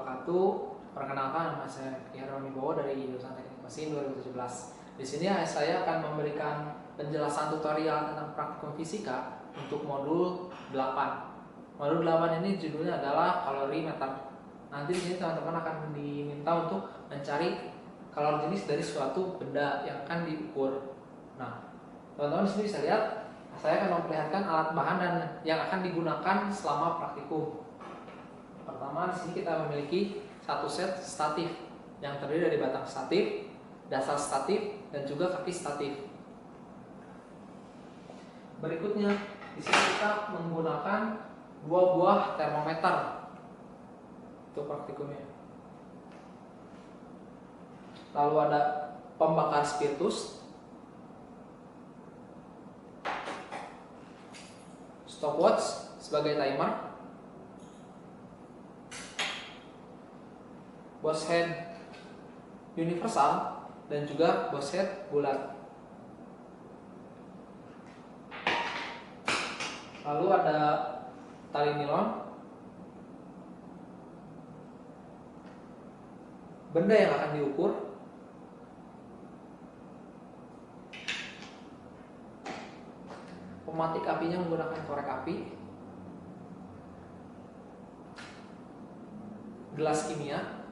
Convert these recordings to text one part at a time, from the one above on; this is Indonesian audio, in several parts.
wabarakatuh. Perkenalkan, nama saya Herman Wibowo dari jurusan Teknik Mesin 2017. Di sini saya akan memberikan penjelasan tutorial tentang praktikum fisika untuk modul 8. Modul 8 ini judulnya adalah kalorimeter. Nanti di sini teman-teman akan diminta untuk mencari kalori jenis dari suatu benda yang akan diukur. Nah, teman-teman di sini bisa lihat, saya akan memperlihatkan alat bahan dan yang akan digunakan selama praktikum. Pertama, di sini kita memiliki satu set statif yang terdiri dari batang statif, dasar statif, dan juga kaki statif. Berikutnya, di sini kita menggunakan dua buah termometer untuk praktikumnya. Lalu ada pembakar spiritus, stopwatch sebagai timer, Bose head universal, dan juga Bose head bulat. Lalu ada tali nilon, benda yang akan diukur, pematik apinya menggunakan korek api, gelas kimia,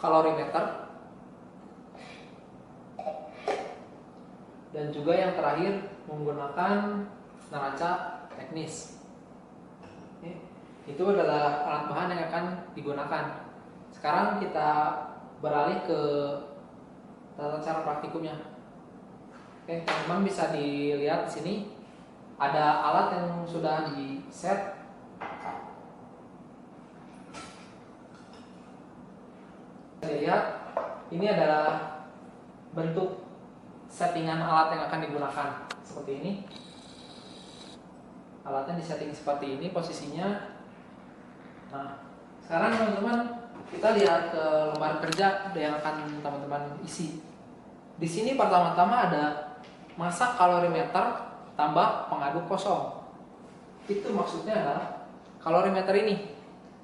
kalorimeter, dan juga yang terakhir menggunakan neraca teknis. Itu adalah alat bahan yang akan digunakan. Sekarang kita beralih ke tata cara praktikumnya. Oke, teman-teman bisa dilihat di sini ada alat yang sudah di set. Lihat, ini adalah bentuk settingan alat yang akan digunakan seperti ini. Alatnya disetting seperti ini posisinya. Nah, sekarang teman-teman kita lihat ke lembar kerja yang akan teman-teman isi. Di sini pertama-tama ada massa kalorimeter tambah pengaduk kosong. Itu maksudnya adalah kalorimeter ini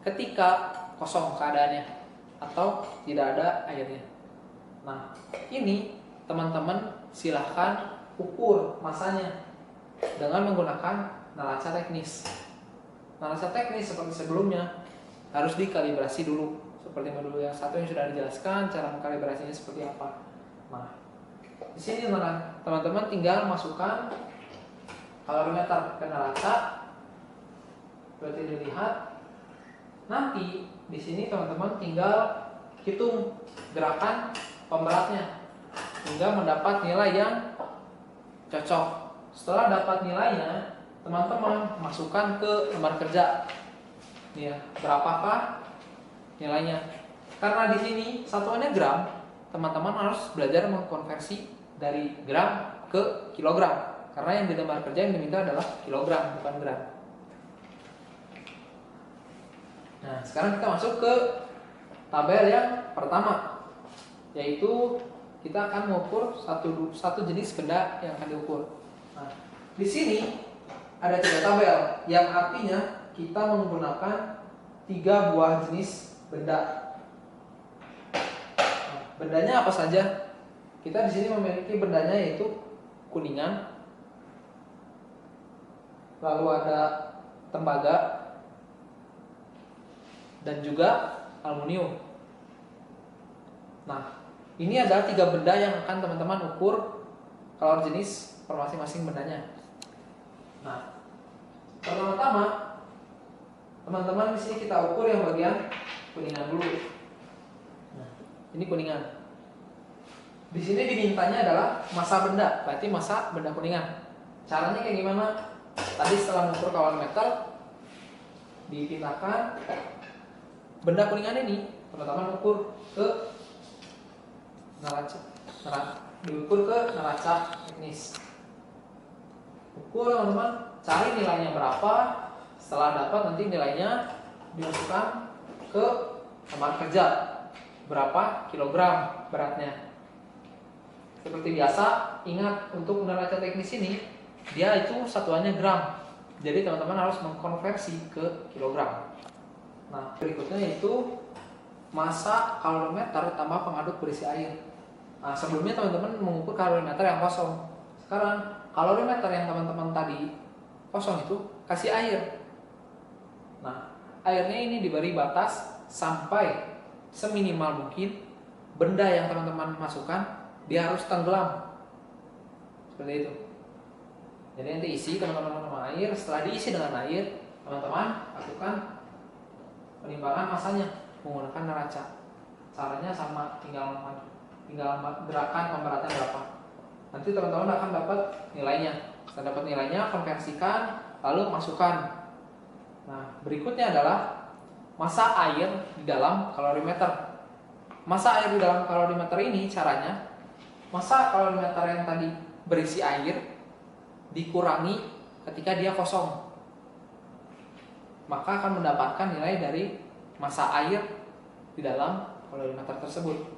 ketika kosong keadaannya atau tidak ada airnya. Nah, ini teman-teman silahkan ukur masanya dengan menggunakan neraca teknis. Neraca teknis seperti sebelumnya harus dikalibrasi dulu, seperti modul yang satu yang sudah dijelaskan cara mengkalibrasinya seperti apa. Nah, di sini teman-teman tinggal masukkan kalorimeter ke neraca, berarti dilihat. Nanti di sini teman-teman tinggal hitung gerakan pemberatnya hingga mendapat nilai yang cocok. Setelah dapat nilainya, teman-teman masukkan ke lembar kerja. Nih ya, berapakah nilainya? Karena di sini satuannya gram, teman-teman harus belajar mengkonversi dari gram ke kilogram. Karena yang di lembar kerja yang diminta adalah kilogram, bukan gram. Nah, sekarang kita masuk ke tabel yang pertama, yaitu kita akan mengukur satu jenis benda yang akan diukur. Nah, di sini ada 3 tabel yang artinya kita menggunakan 3 buah jenis benda. Nah, bendanya apa saja? Kita di sini memiliki bendanya yaitu kuningan, lalu ada tembaga, dan juga aluminium. Nah, ini adalah 3 benda yang akan teman-teman ukur kalori jenis per masing-masing bendanya. Nah, pertama-tama teman-teman di sini kita ukur yang bagian kuningan dulu. Nah, ini kuningan. Di sini dimintanya adalah massa benda, berarti massa benda kuningan. Caranya kayak gimana? Tadi setelah mengukur kalorimeter, dipindahkan benda kuningan ini, teman-teman ukur ke diukur ke neraca teknis. Ukur teman-teman, cari nilainya berapa. Setelah dapat nanti nilainya dimasukkan ke lembar kerja, berapa kilogram beratnya. Seperti biasa, ingat untuk neraca teknis ini dia itu satuannya gram. Jadi teman-teman harus mengkonversi ke kilogram. Nah, berikutnya yaitu massa kalorimeter tambah pengaduk berisi air. Nah, sebelumnya teman-teman mengukur kalorimeter yang kosong. Sekarang kalorimeter yang teman-teman tadi kosong itu kasih air. Nah, airnya ini diberi batas sampai seminimal mungkin benda yang teman-teman masukkan dia harus tenggelam. Seperti itu. Jadi nanti isi teman-teman sama air. Setelah diisi dengan air, teman-teman lakukan penimbangan massanya menggunakan neraca. Caranya sama, tinggal gerakan pemberatan berapa. Nanti teman-teman akan dapat nilainya. Setelah dapat nilainya, konversikan, lalu masukkan. Nah, berikutnya adalah massa air di dalam kalorimeter. Massa air di dalam kalorimeter ini caranya, massa kalorimeter yang tadi berisi air dikurangi ketika dia kosong, maka akan mendapatkan nilai dari massa air di dalam kalorimeter tersebut.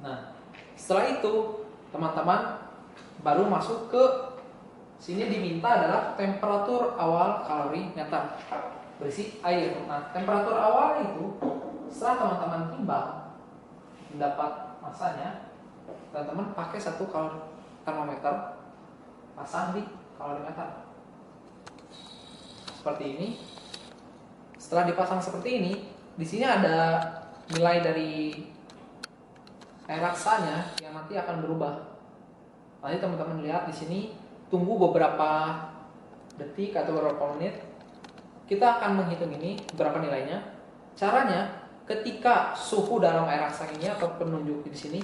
Nah, setelah itu teman-teman baru masuk ke sini. Diminta adalah temperatur awal kalorimeter berisi air. Nah, temperatur awal itu setelah teman-teman timbang mendapat massanya, teman-teman pakai satu termometer, pasang di kalorimeter seperti ini. Setelah dipasang seperti ini, di sini ada nilai dari air raksanya yang nanti akan berubah. Nanti teman-teman lihat di sini, tunggu beberapa detik atau beberapa menit, kita akan menghitung ini berapa nilainya. Caranya, ketika suhu dalam air raksa ini atau penunjuk di sini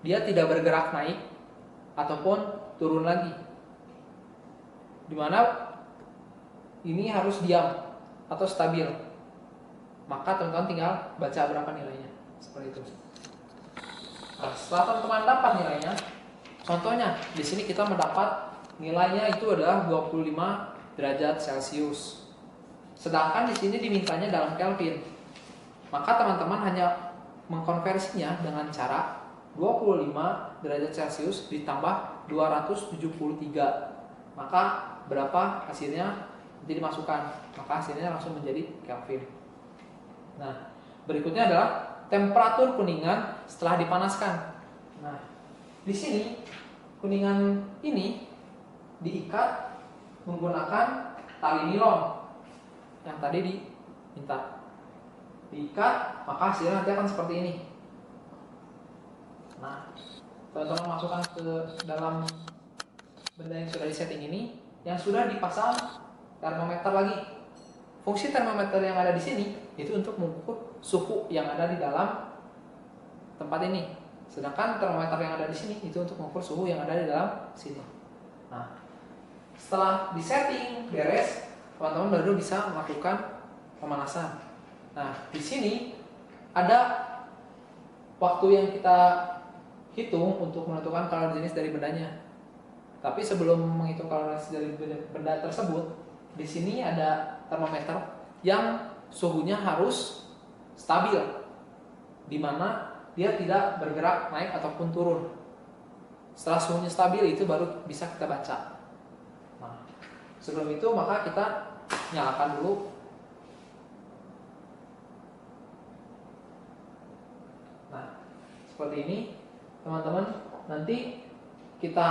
dia tidak bergerak naik ataupun turun lagi, dimana ini harus diam atau stabil, maka teman-teman tinggal baca berapa nilainya, seperti itu. Nah, setelah teman-teman dapat nilainya, contohnya di sini kita mendapat nilainya itu adalah 25 derajat Celcius. Sedangkan di sini dimintanya dalam Kelvin. Maka teman-teman hanya mengkonversinya dengan cara 25 derajat Celcius ditambah 273. Maka berapa hasilnya nanti dimasukkan, maka hasilnya langsung menjadi Kelvin. Nah, berikutnya adalah temperatur kuningan setelah dipanaskan. Nah, di sini kuningan ini diikat menggunakan tali nilon yang tadi diminta. Diikat, maka hasilnya nanti akan seperti ini. Nah, teman-teman masukkan ke dalam benda yang sudah disetting ini, yang sudah dipasang termometer lagi. Fungsi termometer yang ada di sini itu untuk mengukur suhu yang ada di dalam tempat ini. Sedangkan termometer yang ada di sini itu untuk mengukur suhu yang ada di dalam sini. Nah, setelah disetting beres, teman-teman baru bisa melakukan pemanasan. Nah, di sini ada waktu yang kita hitung untuk menentukan kalori jenis dari bendanya. Tapi sebelum menghitung kalori jenis dari benda tersebut, di sini ada termometer yang suhunya harus stabil, di mana dia tidak bergerak naik ataupun turun. Setelah suhunya stabil itu baru bisa kita baca. Nah, sebelum itu maka kita nyalakan dulu. Nah, seperti ini teman-teman. Nanti kita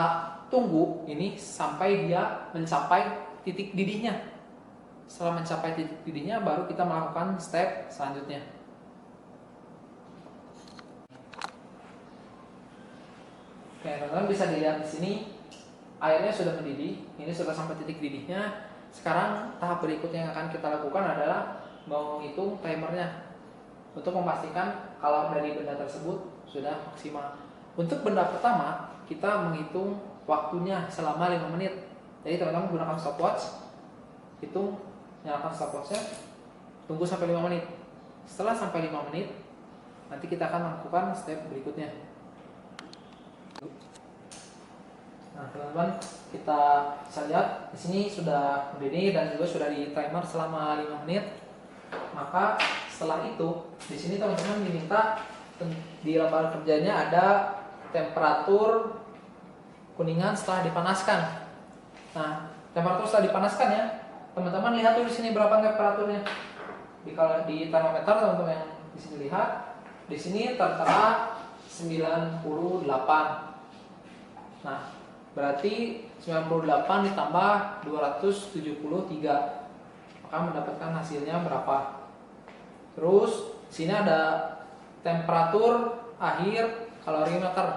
tunggu ini sampai dia mencapai titik didihnya. Setelah mencapai titik didihnya baru kita melakukan step selanjutnya. Oke, teman-teman bisa dilihat di sini airnya sudah mendidih. Ini sudah sampai titik didihnya. Sekarang tahap berikutnya yang akan kita lakukan adalah menghitung timernya untuk memastikan kalau dari benda tersebut sudah maksimal. Untuk benda pertama kita menghitung waktunya selama 5 menit. Jadi teman-teman gunakan stopwatch, hitung, nyalakan stopwatchnya, tunggu sampai 5 menit. Setelah sampai 5 menit, nanti kita akan melakukan step berikutnya. Nah, teman-teman, kita bisa lihat di sini sudah mendidih dan juga sudah di timer selama 5 menit. Maka setelah itu, di sini teman-teman diminta di lembar kerjanya ada temperatur kuningan setelah dipanaskan. Nah, temperatur setelah dipanaskan ya. Teman-teman lihat tuh di sini berapa temperaturnya. Di termometer teman-teman yang di sini lihat, di sini tertera 98. Nah, berarti 98 ditambah 273, maka mendapatkan hasilnya berapa. Terus sini ada temperatur akhir kalorimeter.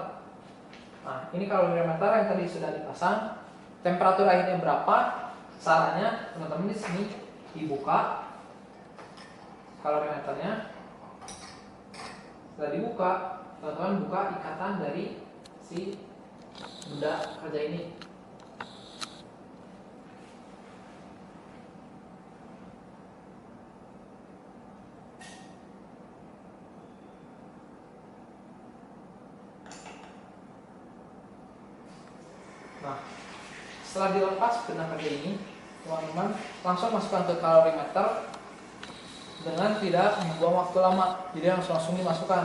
Nah, ini kalorimeter yang tadi sudah dipasang. Temperatur akhirnya berapa? Caranya teman-teman di sini dibuka kalorimeternya. Setelah dibuka, teman-teman buka ikatan dari si benda kerja ini. Nah, setelah dilepas benda kerja ini, teman-teman langsung masukkan ke kalorimeter dengan tidak membuang waktu lama. Jadi langsung dimasukkan.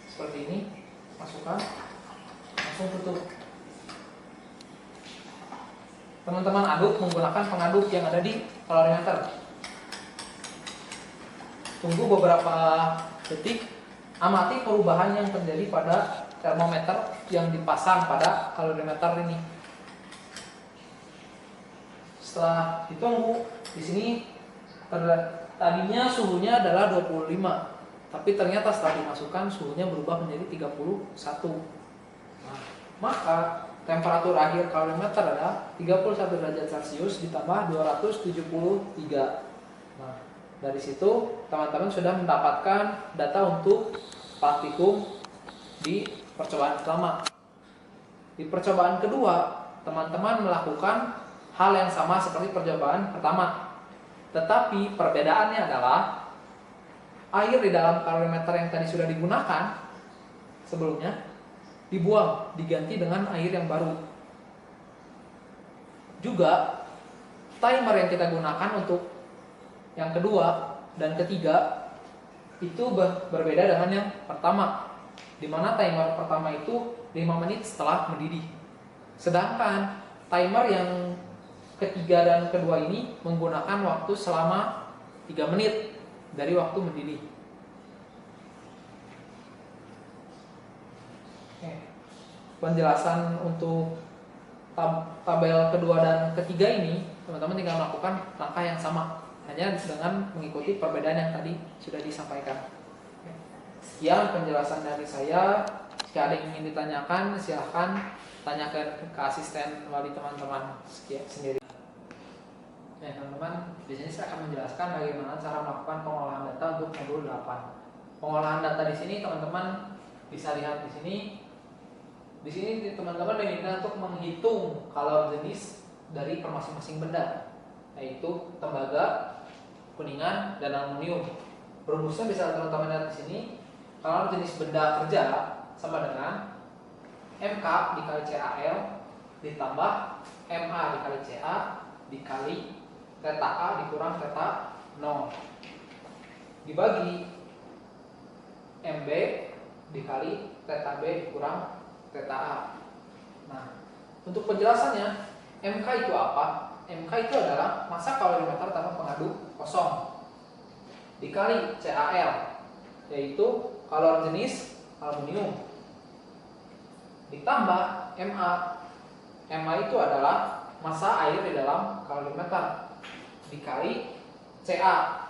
Seperti ini, masukkan, langsung tutup. Teman-teman aduk menggunakan pengaduk yang ada di kalorimeter. Tunggu beberapa detik, amati perubahan yang terjadi pada termometer yang dipasang pada kalorimeter ini. Setelah ditunggu, di sini tadinya suhunya adalah 25, tapi ternyata setelah dimasukkan suhunya berubah menjadi 31. Nah, maka temperatur akhir kalorimeter adalah 31 derajat Celcius ditambah 273. Nah, dari situ teman-teman sudah mendapatkan data untuk praktikum di percobaan pertama. Di percobaan kedua, teman-teman melakukan hal yang sama seperti percobaan pertama. Tetapi perbedaannya adalah air di dalam kalorimeter yang tadi sudah digunakan sebelumnya dibuang, diganti dengan air yang baru. Juga timer yang kita gunakan untuk yang kedua dan ketiga itu berbeda dengan yang pertama, di mana timer pertama itu 5 menit setelah mendidih. Sedangkan timer yang ketiga dan kedua ini menggunakan waktu selama 3 menit dari waktu mendidih. Penjelasan untuk tabel kedua dan ketiga ini, teman-teman tinggal melakukan langkah yang sama, hanya dengan mengikuti perbedaan yang tadi sudah disampaikan. Sekian penjelasan dari saya. Jika ada yang ingin ditanyakan, silahkan tanyakan ke asisten wali teman-teman sendiri. Nah, teman-teman, di sini saya akan menjelaskan bagaimana cara melakukan pengolahan data untuk modul 8. Pengolahan data di sini teman-teman bisa lihat di sini. Di sini teman-teman diminta untuk menghitung kalori jenis dari masing-masing benda, yaitu tembaga, kuningan, dan aluminium. Rumusnya bisa teman-teman lihat di sini. Kalori jenis benda kerja sama dengan MK dikali CAL ditambah MA dikali CA dikali theta A dikurang theta 0 dibagi MB dikali theta B dikurang theta A. Nah, untuk penjelasannya, MK itu apa? MK itu adalah massa kalorimeter tanpa pengaduk kosong dikali CAL, yaitu kalori jenis aluminium, ditambah MA. MA itu adalah massa air di dalam kalorimeter dikali CA,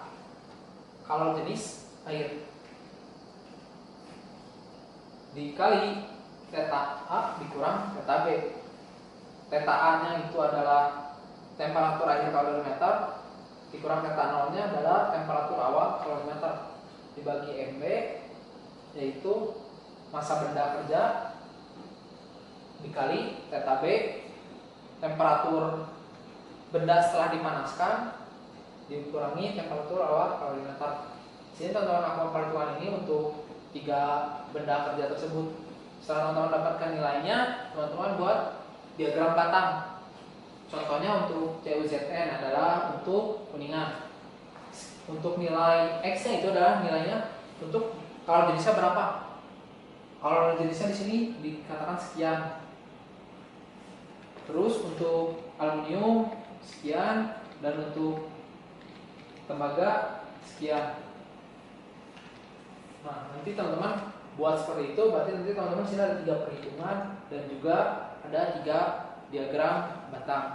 kalori jenis air, dikali theta A dikurang theta B. Theta A nya itu adalah temperatur akhir kalorimeter dikurang theta 0 nya adalah temperatur awal kalorimeter, dibagi MB yaitu massa benda kerja dikali theta B, temperatur benda setelah dipanaskan dikurangi temperatur awal kalorimeter. Sini teman-teman lakukan perhitungan ini untuk 3 benda kerja tersebut. Setelah teman-teman dapatkan nilainya, teman-teman buat diagram batang. Contohnya untuk CUZN adalah untuk kuningan. Untuk nilai X-nya itu adalah nilainya untuk kalori jenisnya berapa. Kalori jenisnya di sini dikatakan sekian. Terus untuk aluminium sekian, dan untuk tembaga sekian. Nah, nanti teman-teman buat seperti itu, berarti nanti teman-teman sini ada 3 perhitungan dan juga ada 3 diagram batang.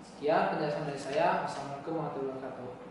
Sekian penjelasan dari saya. Wassalamualaikum warahmatullahi wabarakatuh.